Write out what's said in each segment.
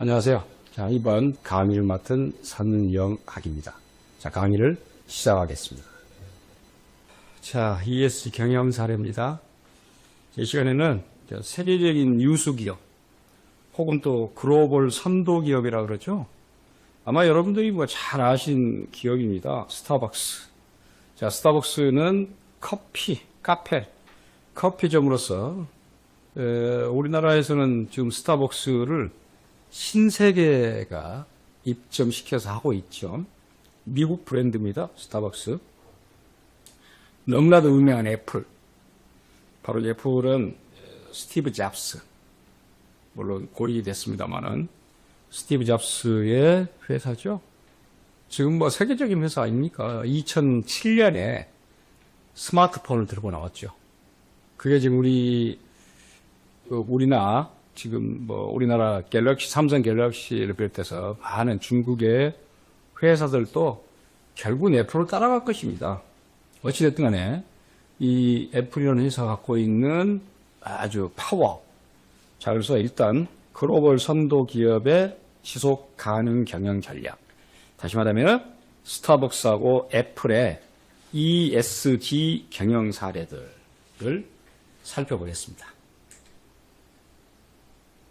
안녕하세요. 자, 이번 강의를 맡은 선영학입니다. 자, 강의를 시작하겠습니다. 자, ESG 경영 사례입니다. 이 시간에는 세계적인 유수 기업 혹은 또 글로벌 선도 기업이라 그러죠. 아마 여러분들이 잘 아신 기업입니다. 스타벅스. 자, 스타벅스는 커피점으로서 우리나라에서는 지금 스타벅스를 신세계가 입점시켜서 하고 있죠. 미국 브랜드입니다. 스타벅스. 너무나도 유명한 애플. 바로 애플은 스티브 잡스. 물론 고인이 됐습니다만은 스티브 잡스의 회사죠. 지금 세계적인 회사 아닙니까? 2007년에 스마트폰을 들고 나왔죠. 그게 지금 우리나 지금 우리나라 갤럭시, 삼성 갤럭시를 비롯해서 많은 중국의 회사들도 결국은 애플을 따라갈 것입니다. 어찌됐든 간에 이 애플이라는 회사가 갖고 있는 아주 파워. 자, 그래서 일단 글로벌 선도 기업의 지속 가능 경영 전략. 다시 말하면 스타벅스하고 애플의 ESG 경영 사례들을 살펴보겠습니다.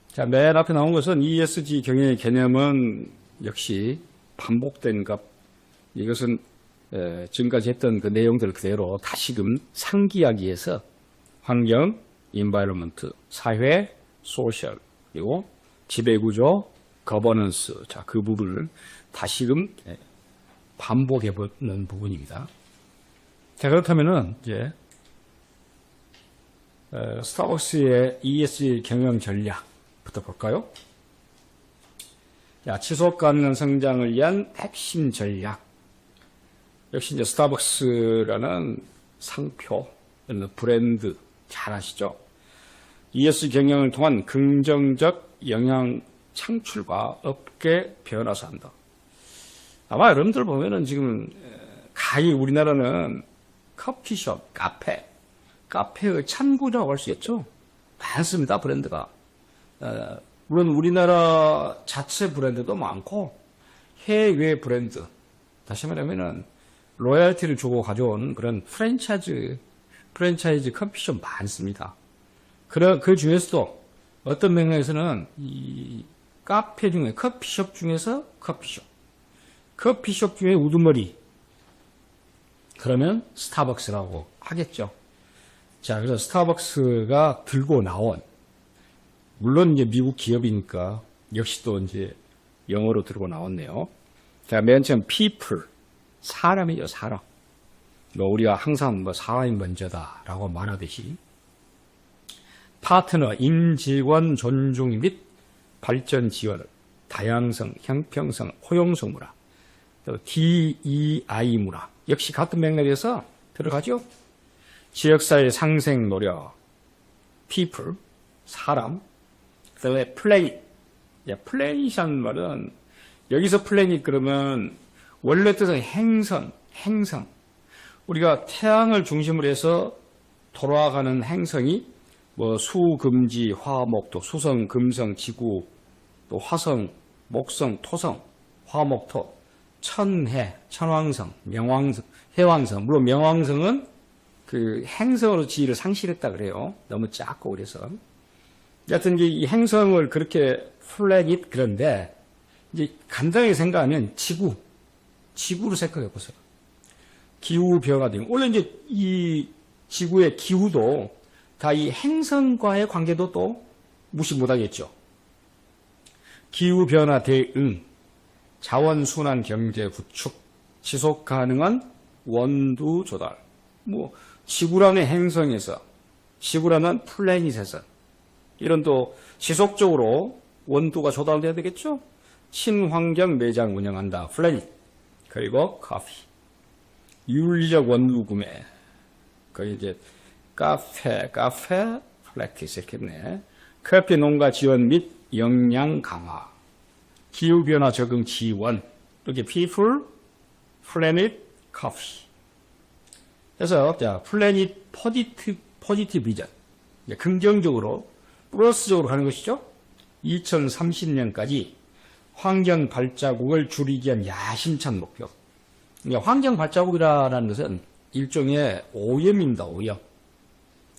자, 맨 앞에 나온 것은 ESG 경영의 개념은 역시 반복된 것. 이것은 지금까지 했던 그 내용들 그대로 다시금 상기하기 위해서 환경, 인바이러먼트, 사회, 소셜, 그리고 지배구조, 거버넌스. 자, 그 부분을 다시금 반복해보는 부분입니다. 자, 그렇다면은 이제 스타벅스의 ESG 경영 전략부터 볼까요? 자, 지속 가능한 성장을 위한 핵심 전략. 역시 이제 스타벅스라는 상표, 브랜드 잘 아시죠? ESG 경영을 통한 긍정적 영향 창출과 업계 변화서 한다. 아마 여러분들 보면은 지금 가히 우리나라는 커피숍, 카페의 창구라고 할 수 있죠. 많습니다, 브랜드가. 물론 우리나라 자체 브랜드도 많고 해외 브랜드, 다시 말하면은 로열티를 주고 가져온 그런 프랜차이즈 커피숍 많습니다. 그 중에서도 어떤 맥락에서는 이 카페 중에 커피숍 중에서 커피숍 중에 우두머리, 그러면 스타벅스라고 하겠죠. 자, 그래서 스타벅스가 들고 나온, 물론 이제 미국 기업이니까 역시 또 이제 영어로 들고 나왔네요. 자, 맨 처음 people, 사람이죠, 사람. 우리가 항상 사람이 먼저다라고 말하듯이 파트너, 임직원 존중 및 발전 지원, 다양성, 형평성, 호용성 문화, 또 DEI 문화 역시 같은 맥락에서 들어가죠. 지역사회 상생 노력, people, 사람, 그다음에 플래닛. 플래닛이라는 말은 여기서 플래닛 그러면 원래 뜻은 행성. 우리가 태양을 중심으로 해서 돌아가는 행성이 수, 금지, 화, 목, 또 수성, 금성, 지구, 또 화성, 목성, 토성, 화, 목, 토, 천해, 천왕성, 명왕성, 해왕성. 물론 명왕성은 그 행성으로 지위를 상실했다 그래요. 너무 작고 그래서. 여하튼 이 행성을 그렇게 플래닛 그런데 이제 간단하게 생각하면 지구로 생각해 보세요. 기후 변화 등. 원래 이제 이 지구의 기후도 다 이 행성과의 관계도 또 무시 못하겠죠. 기후 변화 대응, 자원 순환 경제 구축, 지속 가능한 원두 조달. 지구라는 행성에서, 지구라는 플래닛에서 이런 또 지속적으로 원두가 조달돼야 되겠죠. 친환경 매장 운영한다. 플래닛. 그리고 커피. 윤리적 원두 구매. 거기 이제 카페, 플래티스 이렇겠네. 커피 농가 지원 및 역량 강화. 기후변화 적응 지원. 이렇게 people, planet, coffee. 그래서 플래닛 포지티브 비전. 긍정적으로 플러스적으로 가는 것이죠. 2030년까지 환경 발자국을 줄이기 위한 야심찬 목표. 그러니까 환경 발자국이라는 것은 일종의 오염입니다. 오염.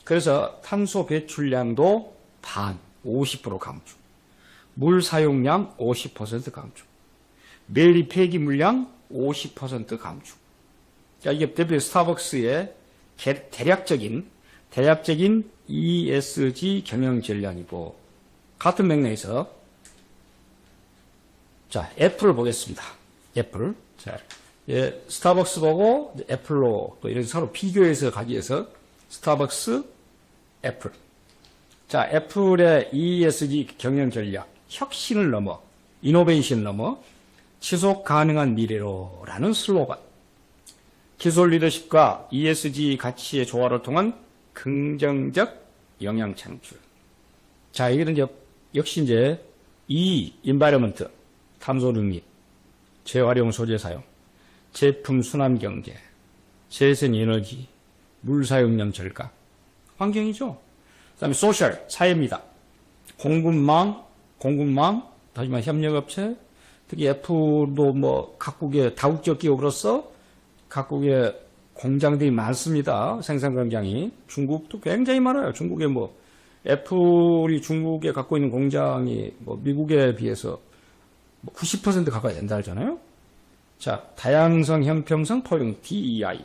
그래서 탄소 배출량도 반, 50% 감축. 물 사용량 50% 감축. 매일 폐기물량 50% 감축. 자, 이게 대표 스타벅스의 대략적인 ESG 경영 전략이고, 같은 맥락에서 자, 애플을 보겠습니다. 애플. 자, 예, 스타벅스 보고 애플로 또 이런 서로 비교해서 가기 위해서 스타벅스, 애플. 자, 애플의 ESG 경영 전략, 혁신을 넘어, 이노베이션 넘어 지속 가능한 미래로라는 슬로건. 기술 리더십과 ESG 가치의 조화를 통한 긍정적 영향 창출. 자, 이거는 역시 이제 environment, 탄소 능립, 재활용 소재 사용, 제품 순환 경제, 재생 에너지, 물 사용량 절감, 환경이죠. 그다음에 소셜, 사회입니다. 공급망, 다시 말해 협력업체, 특히 애플도 뭐 각국의 다국적 기업으로서 각국의 공장들이 많습니다. 생산 공장이. 중국도 굉장히 많아요. 중국에 뭐 애플이 중국에 갖고 있는 공장이 뭐 미국에 비해서 90% 가까이 된다 하잖아요. 자, 다양성, 형평성, 포용, DEI,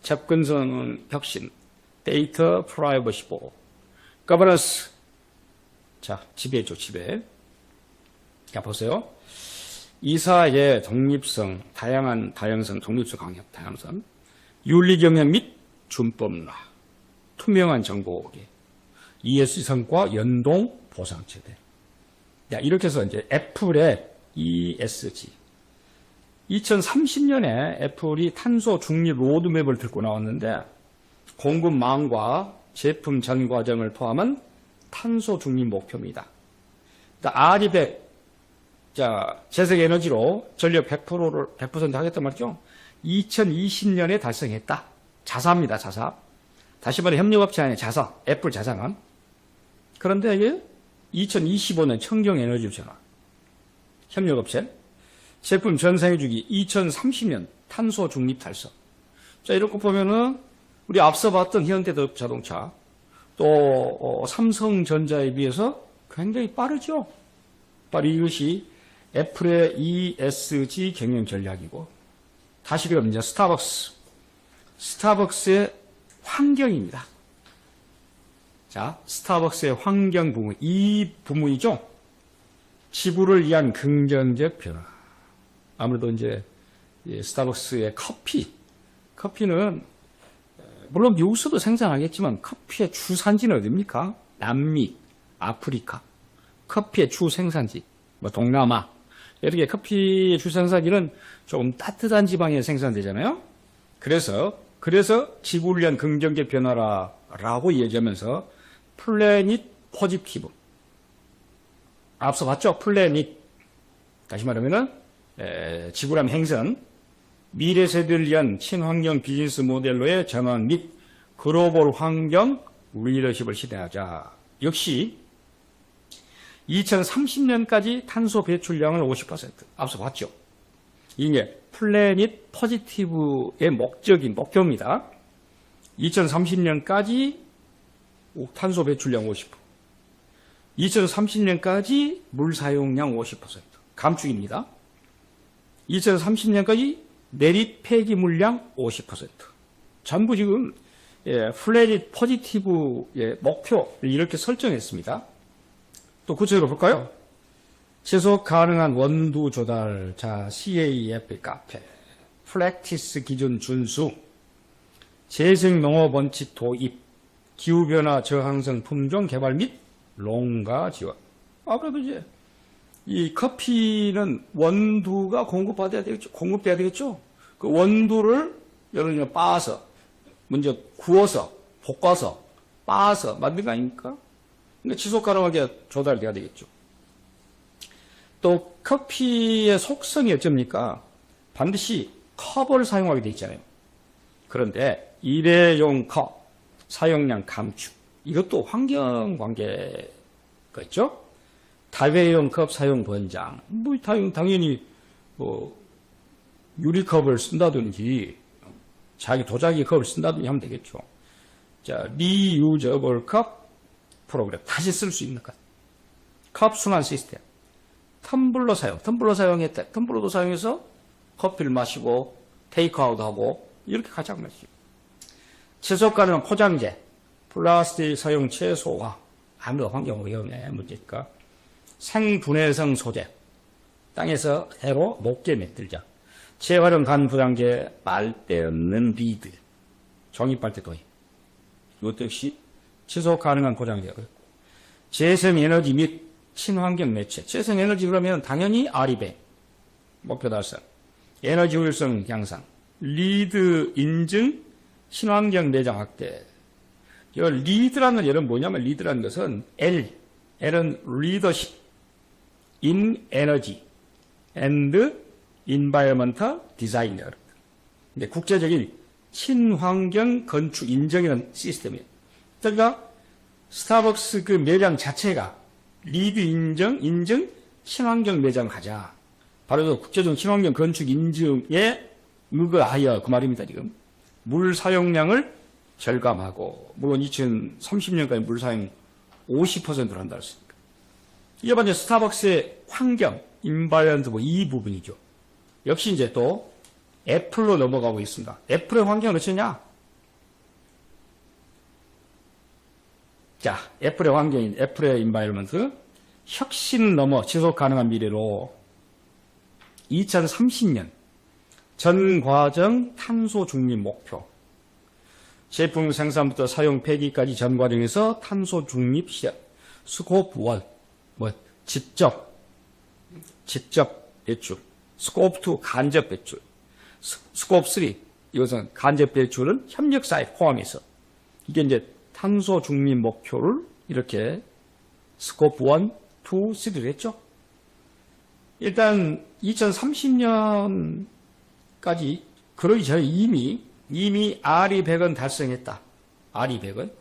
접근성 혁신, 데이터 프라이버시 보호, 거버넌스. 자, 지배죠, 지배. 자, 보세요. 이사의 독립성, 다양성, 독립성 강력, 다양성, 윤리경영 및 준법화, 투명한 정보공개, ESG 성과 연동 보상 체대. 야, 이렇게 해서 이제 애플의 ESG. 2030년에 애플이 탄소 중립 로드맵을 들고 나왔는데, 공급망과 제품 전 과정을 포함한 탄소 중립 목표입니다. R200, 자, 재생에너지로 전력 100% 하겠단 말이죠. 2020년에 달성했다. 자사입니다, 자사. 다시 말해 협력업체 아니에요, 자사. 애플 자사감. 그런데 이게 2025년 청정에너지 전환. 협력업체. 제품 전생해주기 2030년 탄소 중립 달성. 자, 이렇게 보면은 우리 앞서 봤던 현대자동차 또 삼성전자에 비해서 굉장히 빠르죠. 바로 이것이 애플의 ESG 경영 전략이고, 다시 그럼 이제 스타벅스의 환경입니다. 자, 스타벅스의 환경 부문, 이 부문이죠. 지구를 위한 긍정적 변화. 아무래도 이제 스타벅스의 커피는 물론 미국에서도 생산하겠지만 커피의 주산지는 어디입니까? 남미, 아프리카. 커피의 주 생산지, 뭐 동남아. 이렇게 커피의 주 생산지는 조금 따뜻한 지방에 생산되잖아요. 그래서 지구를 위한 긍정적 변화라고 얘기하면서 플래닛 포지티브. 앞서 봤죠? 플래닛. 다시 말하면은 지구라는 행성, 미래 세대를 위한 친환경 비즈니스 모델로의 전환 및 글로벌 환경 리더십을 실현하자. 역시 2030년까지 탄소 배출량을 50%. 앞서 봤죠? 이게 플래닛 포지티브의 목표입니다. 2030년까지 탄소 배출량 50%. 2030년까지 물 사용량 50% 감축입니다. 2030년까지 내릿 폐기물량 50%. 전부 지금 플래닛 포지티브의 목표를 이렇게 설정했습니다. 또 구체적으로 볼까요? 지속 가능한 원두 조달, 자, CAF 카페, 프랙티스 기준 준수, 재생 농업 원칙 도입, 기후변화 저항성 품종 개발 및 농가 지원. 그래도 이제 이 커피는 원두가 공급돼야 되겠죠. 그 원두를 여러 가지 빻아서, 먼저 구워서, 볶아서, 빻아서 만든 거 아닙니까? 그러니까 지속 가능하게 조달돼야 되겠죠. 또 커피의 속성이 어쩝니까? 반드시 컵을 사용하게 돼 있잖아요. 그런데 일회용 컵 사용량 감축, 이것도 환경 관계가 있죠. 다회용 컵 사용 권장. 뭐 당연히 유리컵을 쓴다든지 자기 도자기 컵을 쓴다든지 하면 되겠죠. 자, 리유저블 컵 프로그램. 다시 쓸 수 있는 것. 컵 순환 시스템. 텀블러 사용. 텀블러 사용했다. 텀블러도 사용해서 커피를 마시고 테이크아웃하고 이렇게 가장 마시고. 지속 가능한 포장재. 플라스틱 사용 최소화. 아무래도 환경오염의 문제니까. 생분해성 소재. 땅에서 해로 높게 맺들자. 재활용 간 포장재, 빨대 없는 리드. 종이 빨대 도입. 이것도 역시 지속 가능한 포장재고요. 재생 에너지 및 친환경 매체. 재생 에너지 그러면 당연히 아리백. 목표 달성. 에너지 효율성 향상. 리드 인증, 친환경 내장 확대. 이 리드라는 예는 뭐냐면 리드라는 것은 L은 리더십, in energy, and environmental design. 근데 국제적인 친환경 건축 인정이라는 시스템이에요. 그러니까 스타벅스 그 매장 자체가 리드 인증 친환경 매장 하자. 바로 국제적 친환경 건축 인증에 의거하여 그 말입니다. 지금 물 사용량을 절감하고 물론 2030년까지 물 사용 50%를 한다 했으니까. 이게 바로 스타벅스의 환경, 인바이런트 이 부분이죠. 역시 이제 또 애플로 넘어가고 있습니다. 애플의 환경은 어쩌냐? 자, 애플의 환경인 애플의 인바이런트 혁신 넘어 지속 가능한 미래로 2030년 전 과정 탄소 중립 목표. 제품 생산부터 사용 폐기까지 전 과정에서 탄소 중립 시작. 스코프 1, 직접 배출. 스코프 2, 간접 배출. 스코프 3, 이것은 간접 배출은 협력사에 포함해서. 이게 이제 탄소 중립 목표를 이렇게 스코프 1, 2, 3를 했죠. 일단 2030년까지 그러기 전에 이미 RE100은 달성했다. RE100은.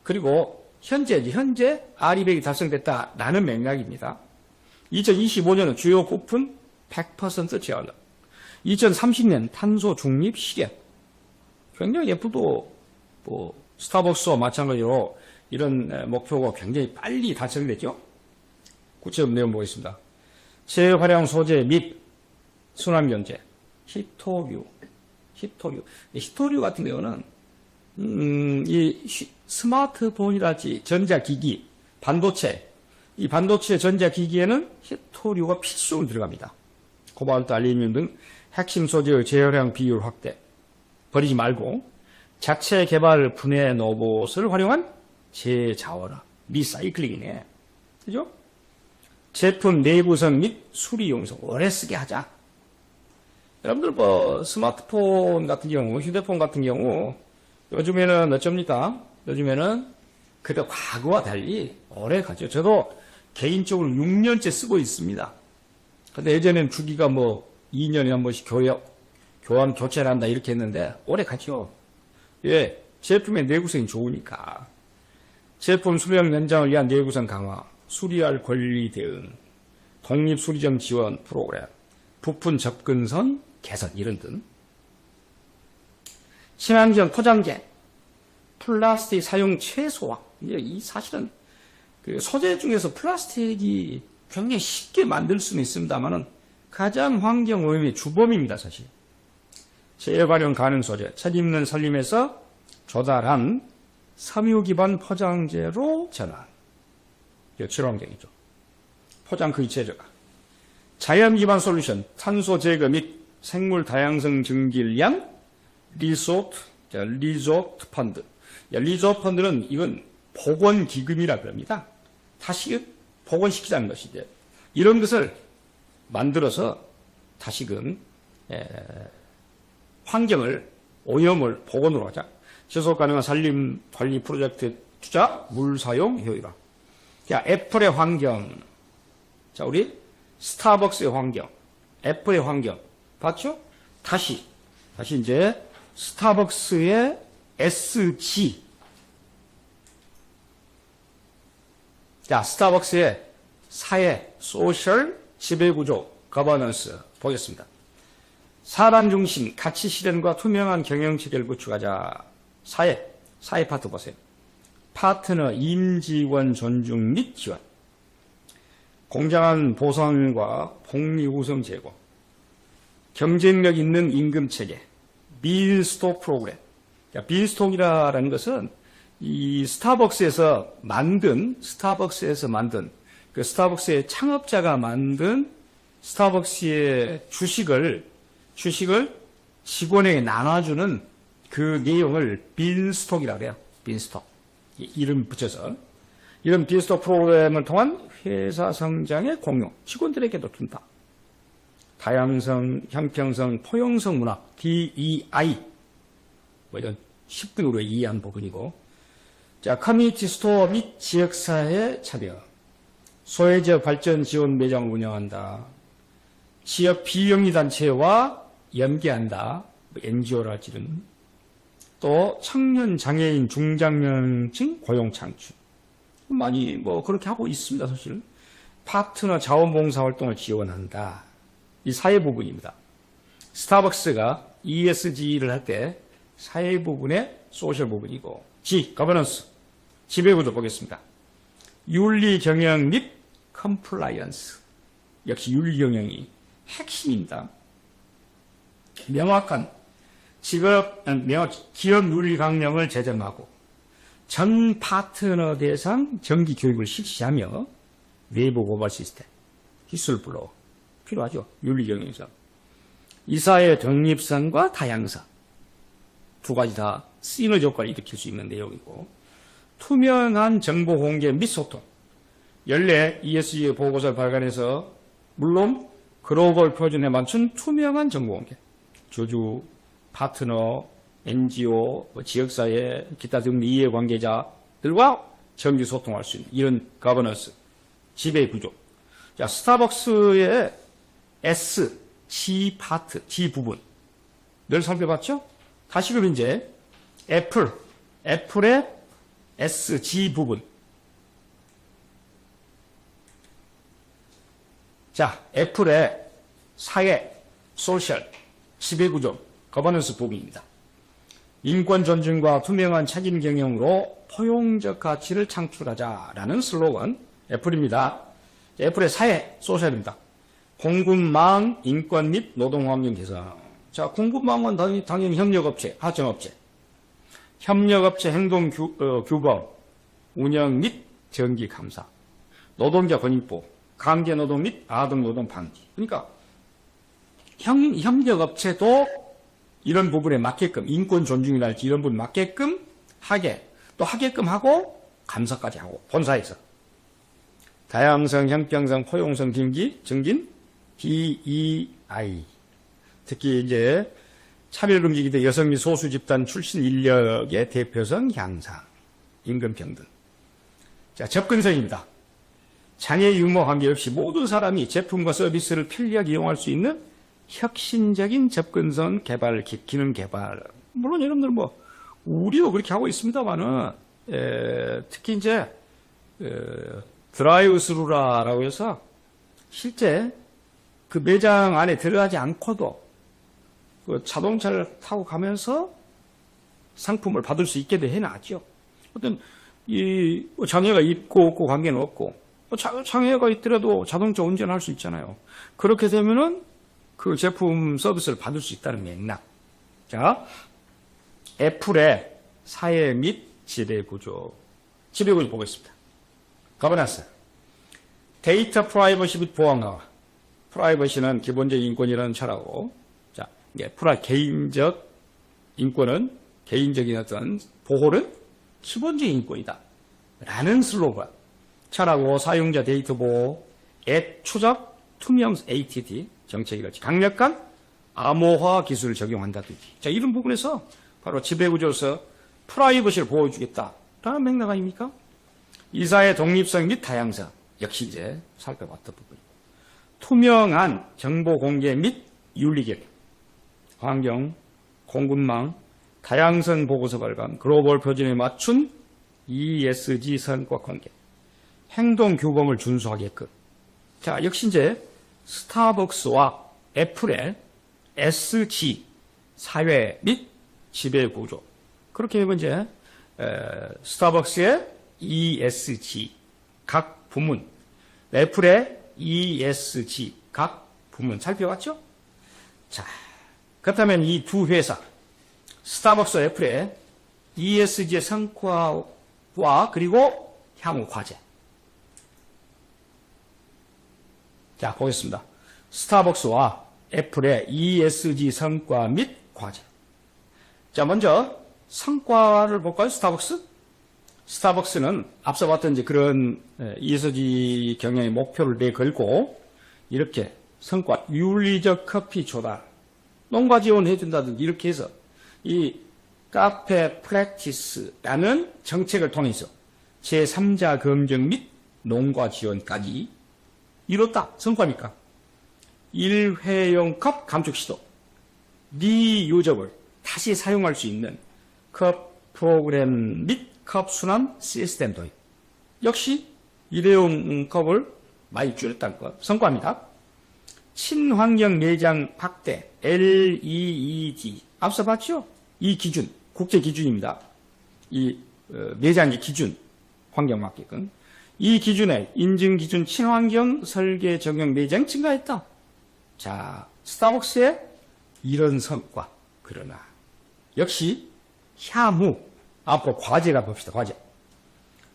그리고 현재 RE100이 달성됐다라는 맥락입니다. 2025년은 주요 부품 100% 제한다. 2030년 탄소 중립 시계. 굉장히 애플도 스타벅스와 마찬가지로 이런 목표가 굉장히 빨리 달성됐죠. 구체적 내용 보겠습니다. 재활용 소재 및 순환경제. 히토류 같은 경우는 이 스마트폰이랄지 전자기기, 반도체, 이 반도체 전자기기에는 히토류가 필수로 들어갑니다. 코발트, 알루미늄 등 핵심 소재의 재활용 비율 확대. 버리지 말고 자체 개발 분해 로봇을 활용한 재자원화, 리사이클링이네. 그죠? 제품 내구성 및 수리 용성 오래 쓰게 하자. 여러분들 스마트폰 같은 경우, 휴대폰 같은 경우 요즘에는 어쩝니까? 요즘에는 그때 과거와 달리 오래 가죠. 저도 개인적으로 6년째 쓰고 있습니다. 근데 예전에는 주기가 2년에 한 번씩 교환 교체를 한다 이렇게 했는데 오래 가죠. 예, 제품의 내구성이 좋으니까. 제품 수명 연장을 위한 내구성 강화, 수리할 권리 대응, 독립수리점 지원 프로그램, 부품 접근선 개선 이런 등. 친환경 포장재, 플라스틱 사용 최소화. 이 사실은 그 소재 중에서 플라스틱이 굉장히 쉽게 만들 수는 있습니다만은 가장 환경 오염의 주범입니다, 사실. 재활용 가능 소재, 책임있는 살림에서 조달한 섬유 기반 포장재로 전환. 이게 친환경이죠. 포장 그 재료가. 자연 기반 솔루션, 탄소 제거 및 생물 다양성 증기를 위한 리소트 펀드. 리소트 펀드는 이건 복원 기금이라 그럽니다. 다시 복원시키자는 것이죠. 이런 것을 만들어서 다시금 환경을 오염을 복원으로 하자. 지속 가능한 산림 관리 프로젝트 투자, 물 사용 효율화. 자, 애플의 환경. 자, 우리 스타벅스의 환경, 애플의 환경. 봤죠? 다시 이제 스타벅스의 SG. 자, 스타벅스의 사회, 소셜, 지배구조, 거버넌스 보겠습니다. 사람 중심, 가치 실현과 투명한 경영체계를 구축하자. 사회 파트 보세요. 파트너, 임직원 존중 및 지원. 공정한 보상과 복리 우선 제공. 경쟁력 있는 임금 체계. 빈스톡 프로그램. 빈스톡이라는 것은 이 스타벅스에서 만든 그 스타벅스의 창업자가 만든 스타벅스의 주식을 직원에게 나눠주는 그 내용을 빈스톡이라고 해요. 빈스톡. 이름 붙여서. 이런 빈스톡 프로그램을 통한 회사 성장의 공유, 직원들에게도 준다. 다양성, 형평성, 포용성 문화, DEI. 이런 10등으로 이해한 부분이고. 자, 커뮤니티 스토어 및 지역사회 참여. 소외지역 발전 지원 매장을 운영한다. 지역 비영리 단체와 연계한다. NGO랄지는. 또 청년 장애인 중장년층 고용 창출. 많이 그렇게 하고 있습니다, 사실. 파트너 자원봉사 활동을 지원한다. 이 사회 부분입니다. 스타벅스가 ESG를 할 때 사회 부분의 소셜 부분이고, G, 거버넌스, 지배구조 보겠습니다. 윤리 경영 및 컴플라이언스. 역시 윤리 경영이 핵심입니다. 명확한 기업 윤리 강령을 제정하고 전 파트너 대상 정기 교육을 실시하며 내부 고발 시스템, 기술블로 필요하죠. 윤리 경영에서. 이사의 독립성과 다양성. 두 가지 다 시너지 효과를 일으킬 수 있는 내용이고, 투명한 정보 공개 및 소통. 연례 ESG 보고서를 발간해서 물론 글로벌 표준에 맞춘 투명한 정보 공개. 주주, 파트너, NGO, 지역사회, 기타 등 이해관계자들과 정기 소통할 수 있는 이런 거버넌스, 지배 구조. 자, 스타벅스의 S, G 파트, G 부분 늘 살펴봤죠? 다시금 이제 애플의 S, G 부분. 자, 애플의 사회, 소셜, 지배구조, 거버넌스 부분입니다. 인권 존중과 투명한 책임 경영으로 포용적 가치를 창출하자라는 슬로건 애플입니다. 애플의 사회, 소셜입니다. 공급망, 인권 및 노동환경 개선. 자, 공급망은 당연히 협력업체, 하청업체. 협력업체 행동 규범, 운영 및 정기 감사. 노동자 권익보, 강제노동 및 아동노동 방지. 그러니까 협력업체도 이런 부분에 맞게끔, 인권 존중이랄지 이런 부분 맞게끔 하게끔 하고 감사까지 하고, 본사에서. 다양성, 형평성, 포용성 증진, DEI. 특히 이제 차별금지기대 여성 및 소수 집단 출신 인력의 대표성 향상, 임금평등. 자, 접근성입니다. 장애 유무 관계없이 모든 사람이 제품과 서비스를 편리하게 이용할 수 있는 혁신적인 접근성 개발, 기능 개발. 물론 여러분들 우리도 그렇게 하고 있습니다만은, 특히 이제, 드라이브 스루라라고 해서 실제 그 매장 안에 들어가지 않고도 그 자동차를 타고 가면서 상품을 받을 수 있게 해놨죠. 어떤, 장애가 있고 없고 관계는 없고, 장애가 있더라도 자동차 운전할 수 있잖아요. 그렇게 되면은 그 제품 서비스를 받을 수 있다는 맥락. 자, 애플의 사회 및 지배구조 보겠습니다. 거버넌스. 데이터 프라이버시 및 보안화. 프라이버시는 기본적인 인권이라는 철학이고, 자, 개인적 인권은, 개인적인 어떤 보호는 기본적인 인권이다. 라는 슬로건. 철학고 사용자 데이터 보호, 앱 추적, 투명 ATT 정책이랄지 강력한 암호화 기술을 적용한다든지. 자, 이런 부분에서 바로 지배구조에서 프라이버시를 보호해주겠다라는 맥락 아닙니까? 이사의 독립성 및 다양성. 역시 이제 살펴봤던 부분이고. 투명한 정보 공개 및 윤리결. 환경, 공급망, 다양성 보고서 발간, 글로벌 표준에 맞춘 ESG 성과 관계. 행동 규범을 준수하게끔. 자, 역시 이제 스타벅스와 애플의 SG, 사회 및 지배 구조. 그렇게 되면 이제 스타벅스의 ESG, 각 부문, 애플의 ESG, 각 부문 살펴봤죠? 자, 그렇다면 이 두 회사, 스타벅스와 애플의 ESG의 성과와 그리고 향후 과제. 자, 보겠습니다. 스타벅스와 애플의 ESG 성과 및 과제. 자, 먼저 성과를 볼까요? 스타벅스는 앞서 봤던 이제 그런 ESG 경영의 목표를 내걸고 이렇게 성과, 윤리적 커피 조달, 농가 지원해준다든지 이렇게 해서 이 카페 프랙티스라는 정책을 통해서 제3자 검증 및 농가 지원까지 이뤘다. 성과니까. 일회용 컵 감축 시도, 리유저블, 다시 사용할 수 있는 컵 프로그램 및 컵 순환 시스템 도입. 역시 일회용 컵을 많이 줄였다는 것. 성과입니다. 친환경 매장 확대, LEED. 앞서 봤죠? 이 기준, 국제 기준입니다. 이 매장의 기준, 환경 맞게끔. 이 기준에 인증 기준 친환경 설계 적용 매장 증가했다. 자, 스타벅스의 이런 성과. 그러나 역시 향후 앞으로 과제라 봅시다. 과제.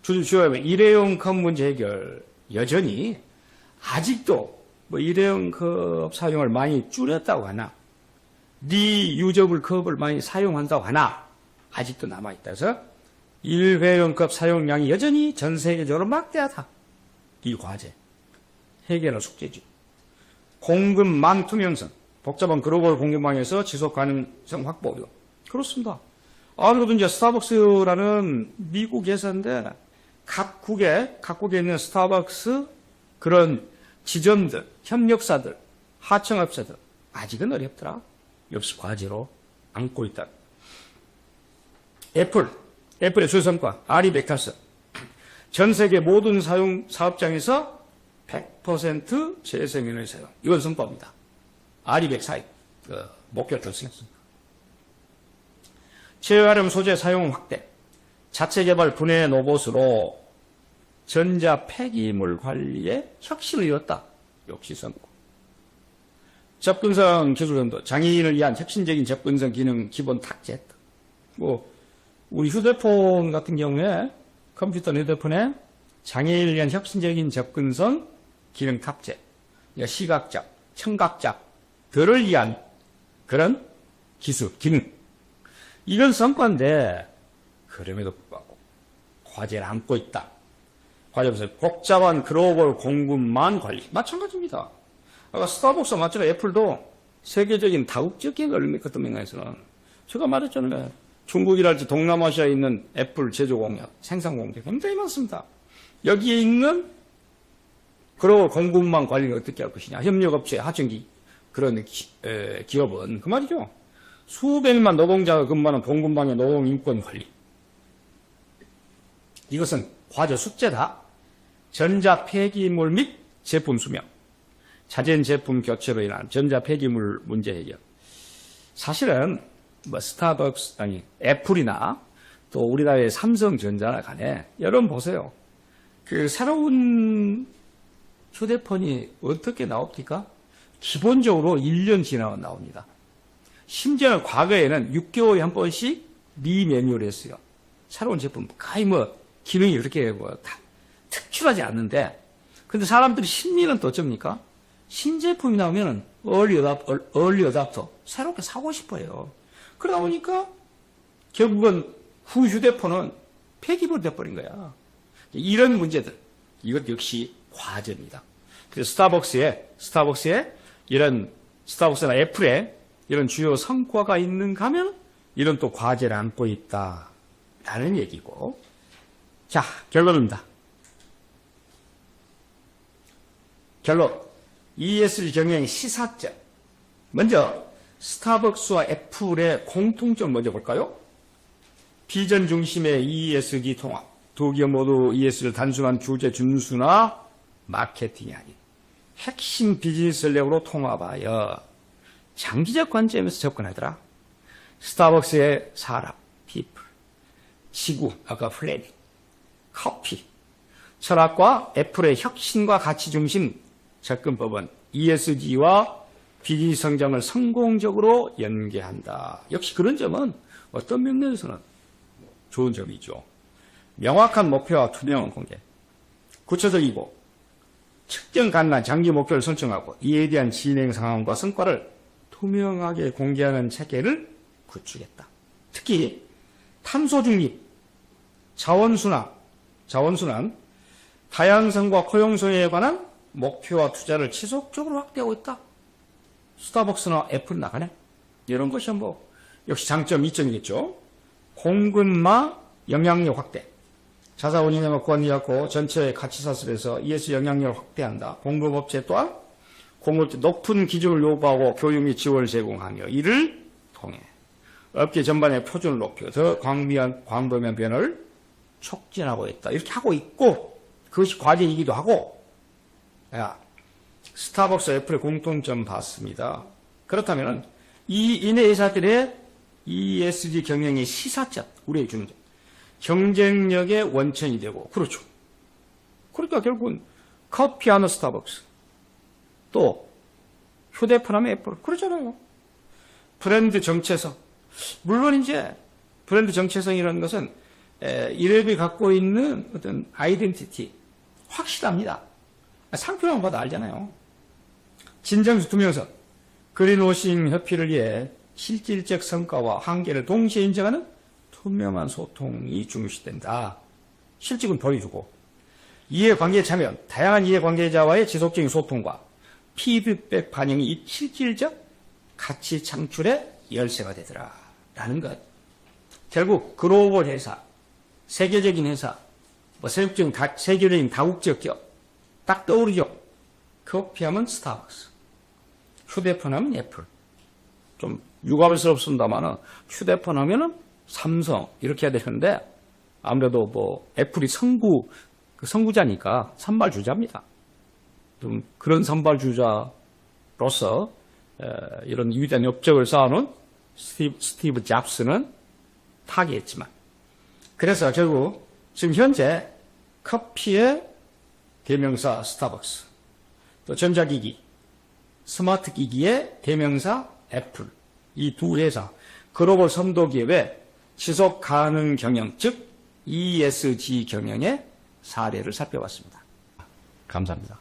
주요하면 일회용 컵 문제 해결. 여전히 아직도 뭐 일회용 컵 사용을 많이 줄였다고 하나, 리유저블 컵을 많이 사용한다고 하나 아직도 남아있다. 그래서 일회용 컵 사용량이 여전히 전 세계적으로 막대하다. 이 과제. 해결할 숙제죠. 공급망 투명성. 복잡한 글로벌 공급망에서 지속 가능성 확보. 그렇습니다. 그래도 이제 스타벅스라는 미국 회사인데 각국에 있는 스타벅스 그런 지점들, 협력사들, 하청업체들 아직은 어렵더라. 역시 과제로 안고 있다. 애플의 주성과 아리백화점. 전 세계 모든 사업장에서 100% 재생에너지 사용. 이건 성과입니다. 아리백 사입 목표를 달성했습니다. 재활용 소재 사용 확대, 자체 개발 분해 로봇으로 전자 폐기물 관리에 혁신을 이뤘다. 역시 성과. 접근성 기술 연도, 장애인을 위한 혁신적인 접근성 기능 기본 탑재했다. 우리 휴대폰 같은 경우에 컴퓨터 휴대폰에 장애인을 위한 혁신적인 접근성 기능 탑재, 시각적, 청각적들을 위한 그런 기술, 기능. 이건 성과인데 그럼에도 불구하고 과제를 안고 있다. 과제에서 복잡한 글로벌 공급망 관리. 마찬가지입니다. 아까 스타벅스 마찬가지 애플도 세계적인 다국적인 것들 면에서는 제가 말했잖아요. 중국이랄지 동남아시아에 있는 애플 제조 공약, 생산 공약 굉장히 많습니다. 여기에 있는 글로벌 공급망 관리를 어떻게 할 것이냐. 협력업체, 하청기 그런 기업은 그 말이죠. 수백만 노동자가 근무하는 공급망의 노동인권 관리. 이것은 과제 숙제다. 전자 폐기물 및 제품 수명. 자재인 제품 교체로 인한 전자 폐기물 문제 해결. 사실은 스타벅스, 애플이나 또 우리나라의 삼성전자나 간에 여러분 보세요. 그 새로운 휴대폰이 어떻게 나옵니까? 기본적으로 1년 지나고 나옵니다. 심지어 과거에는 6개월에 한 번씩 리매뉴얼을 했어요. 새로운 제품, 거의 기능이 그렇게 특출하지 않는데, 근데 사람들이 심리는 또 어쩝니까? 신제품이 나오면 얼리 어답터, 새롭게 사고 싶어요. 그러다 보니까 결국은 후 휴대폰은 폐기물 돼버린 거야. 이런 문제들, 이것 역시 과제입니다. 그래서 스타벅스의 이런 스타벅스나 애플의 이런 주요 성과가 있는가 하면 이런 또 과제를 안고 있다라는 얘기고. 자, 결론입니다. 결론. ESG 경영의 시사점. 먼저 스타벅스와 애플의 공통점 먼저 볼까요? 비전 중심의 ESG 통합. 두 기업 모두 ESG를 단순한 규제 준수나 마케팅이 아닌 핵심 비즈니스 전략으로 통합하여 장기적 관점에서 접근하더라. 스타벅스의 사람, people, 지구, 아까 플래닛, 커피, 철학과 애플의 혁신과 가치 중심 접근법은 ESG와 비즈니스 성장을 성공적으로 연계한다. 역시 그런 점은 어떤 면에서는 좋은 점이죠. 명확한 목표와 투명한 공개, 구체적이고 측정 가능한 장기 목표를 설정하고 이에 대한 진행 상황과 성과를 투명하게 공개하는 체계를 구축했다. 특히 탄소 중립, 자원순환, 다양성과 포용성에 관한 목표와 투자를 지속적으로 확대하고 있다. 스타벅스나 애플 나가네. 이런 것이 뭐 역시 장점, 이점이겠죠. 공급망 영향력 확대. 자사 운영을 권유하고 전체 가치 사슬에서 ES 영향력을 확대한다. 공급업체 또한 공급업체 높은 기준을 요구하고 교육 및 지원을 제공하며 이를 통해 업계 전반의 표준을 높여 더 광범위한 변화를 촉진하고 있다. 이렇게 하고 있고 그것이 과제이기도 하고 스타벅스 애플의 공통점 봤습니다. 그렇다면 이 이내 회사들의 ESG 경영의 시사점, 우리에게 주는 점. 경쟁력의 원천이 되고, 그렇죠. 그러니까 결국은 커피하는 스타벅스, 또 휴대폰하면 애플, 그렇잖아요. 브랜드 정체성. 물론 이제 브랜드 정체성이라는 것은 이름이 갖고 있는 어떤 아이덴티티, 확실합니다. 상표만 봐도 알잖아요. 진정성, 투명성, 그린워싱 회피를 위해 실질적 성과와 한계를 동시에 인정하는 투명한 소통이 중시된다. 실직은 버려주고 이해관계에 참여, 다양한 이해관계자와의 지속적인 소통과 피드백 반영이 실질적 가치 창출의 열쇠가 되더라. 라는 것. 결국 글로벌 회사, 세계적인 회사, 세계적인 다국적 기업 딱 떠오르죠. 커피하면 스타벅스, 휴대폰 하면 애플. 좀 유감스럽습니다만 휴대폰 하면은 삼성 이렇게 해야 되는데 아무래도 뭐 애플이 선구자니까 선발주자입니다. 좀 그런 선발주자로서 이런 위대한 업적을 쌓아놓은 스티브 잡스는 타계했지만 그래서 결국 지금 현재 커피의 대명사 스타벅스, 또 전자기기, 스마트 기기의 대명사 애플, 이 두 회사 글로벌 선도 기업의 지속 가능 경영, 즉 ESG 경영의 사례를 살펴봤습니다. 감사합니다.